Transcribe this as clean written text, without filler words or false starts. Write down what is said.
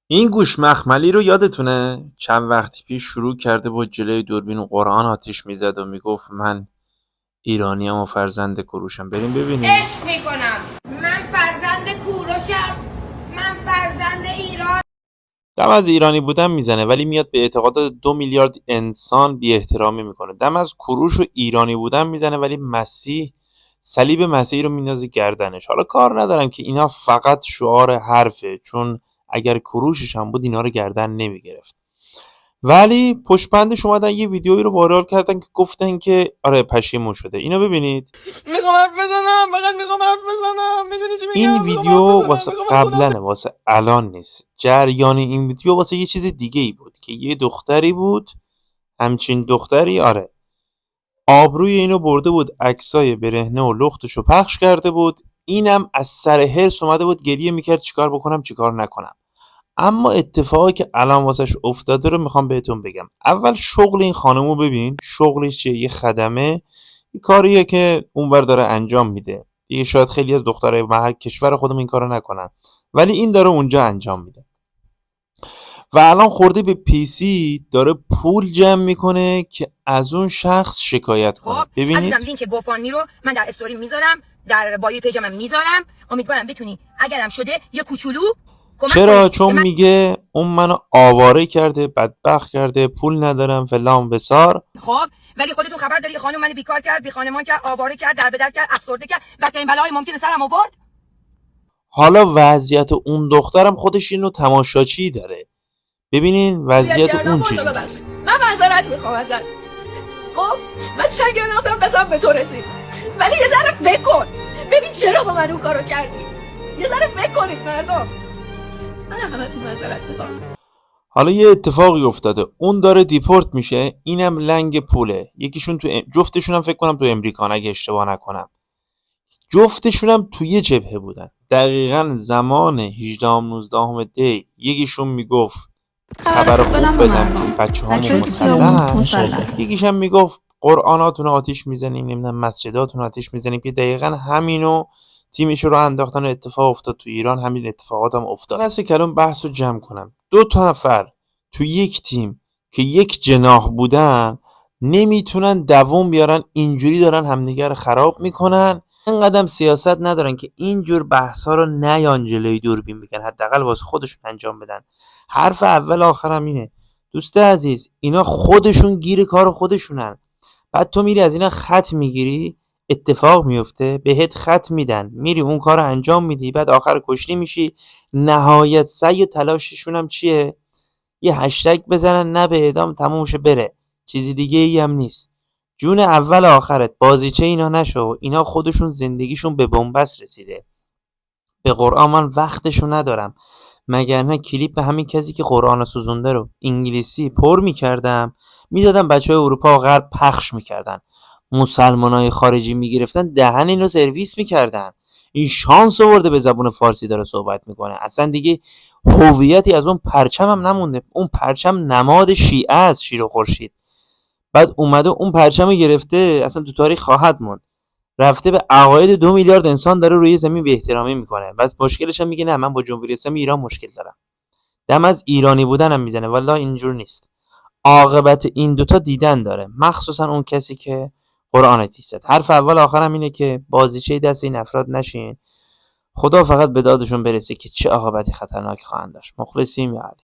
این گوش مخملی رو یادتونه چند وقتی پیش شروع کرده بود جلوی دوربین و قرآن آتیش میزد و میگفت من ایرانیم و فرزند کوروشم. بریم ببینیم. عشق میکنم. من فرزند کوروشم. من فرزند ایران. دم از ایرانی بودن میزنه ولی میاد به اعتقادات 2 میلیارد انسان بی احترامی میکنه. دم از کوروش و ایرانی بودن میزنه ولی صلیب مسیحی رو میندازه گردنش. حالا کار ندارم که اینا فقط شعار حرفه، چون اگر کوروشش هم بود اینا رو گردن نمیگرفت. ولی پشت بندش اومدن یه ویدیویی رو وایرال کردن که گفتن که آره پشیمون شده. اینو ببینید. میخوام حرف بزنم، فقط میخوام حرف بزنم. میدونی چی این میگم؟ میخوام ویدیو حرف بزنم. واسه میخوام از خودم قبلنه، واسه الان نیست. جریان این ویدیو واسه یه چیز دیگه ای بود که یه دختری بود، همچین دختری، آره، آبروی اینو برده بود، عکسای برهنه و لختشو پخش کرده بود. اینم از سر حرص اومده بود گریه میکرد چیکار بکنم چیکار نکنم. اما اتفاقی که الان واسش افتاده رو میخوام بهتون بگم. اول شغل این خانمو ببین، شغلش چیه؟ یه خدمه، یه کاریه که اونور داره انجام میده. دیگه شاید خیلی از دخترای محل کشور خودمون این کارو نکنن، ولی این داره اونجا انجام میده. و الان خورده به پیسی، داره پول جمع میکنه که از اون شخص شکایت کنه. خب ببینید. عزیزم لینک گوفاندمی رو من در استوری میذارم، در بایو پیجم هم میذارم. امیدوارم بتونی اگرم شده یه کوچولو کمک چرا؟ کنی. چون میگه اون منو آواره کرده، بدبخت کرده، پول ندارم، فلان بسار. خب ولی خودتون خبر داری خانم من بیکار کرد، بی خانمان کرد، آواره کرد، در بدر کرد، افسرده کرد، بدترین بلای ممکن سرم آورد. حالا وضعیت اون دخترم خودش اینو تماشاچی داره. ببینین وضعیت اون چجوریه. من معذرت میخوام ازت. خب من چنگ انداختم دستم به تو رسید، ولی یه ذره فکر کن ببین چرا با من اون کارو کردی. یه ذره فکر کنید مردم. من همتون معذرت میخوام. حالا یه اتفاقی افتاده، اون داره دیپورت میشه، اینم لنگ پوله. یکیشون جفتشون هم فکر کنم تو امریکا اگه اشتباه نکنم. جفتشون هم توی جبهه بودن. دقیقاً زمان 18 19 دی یکیشون میگفت خبر خوب بدم که بچه‌هامون مسلحن، یکیش هم میگفت قرآناتون آتیش میزنیم، نمیدونم مسجداتون آتیش میزنیم، که دقیقاً همینو تیمش رو انداختن و اتفاق افتاد تو ایران. همین اتفاقات هم افتاد. دست کلام بحث رو جمع کنم. 2 نفر تو یک تیم که یک جناح بودن نمیتونن دووم بیارن، اینجوری دارن همدیگه رو خراب میکنن. اینقدر سیاست ندارن که اینجور بحثا رو نیان جلوی دوربین بگن، حداقل واسه خودشون انجام بدن. حرف اول آخرم اینه دوست عزیز، اینا خودشون گیر کار خودشونن. بعد تو میری از اینا خط میگیری، اتفاق میفته بهت خط میدن، میری اون کار رو انجام میدی، بعد آخر کشتی میشی. نهایت سعی و تلاششون هم چیه؟ یه هشتگ بزنن نه به اعدام، تموم شه بره، چیزی دیگه ای هم نیست. جون اول آخرت بازیچه اینا نشو. اینا خودشون زندگیشون به بنبست رسیده. به قرآن من وقتشو ندارم، مگر نه کلیپ به همین کسی که قرآن سوزونده رو انگلیسی پر میکردم میدادم، بچه های اروپا و غرب پخش میکردن، مسلمانای خارجی میگرفتن دهن اینو سرویس میکردن. این شانس آورده به زبون فارسی داره صحبت میکنه، اصلا دیگه هویتی از اون پرچم هم نمونده. اون پرچم نماد شیعه است، شیر و خورشید. بعد اومده اون پرچم گرفته، اصلا تو تاریخ خواهد موند، رفته به عقاید 2 میلیارد انسان داره روی زمین بی احترامی میکنه. بعد مشکلش هم میگه نه من با جمهوری اسلامی ایران مشکل دارم. دم از ایرانی بودن هم میزنه. والله اینجور نیست. عاقبت این دوتا دیدن داره، مخصوصا اون کسی که قرآن تیزد. حرف اول آخرم اینه که بازیچه دست این افراد نشین. خدا فقط به دادشون برسه که چه عاقبتی خطرناک خواهند داشت. مخلصیم یا علی.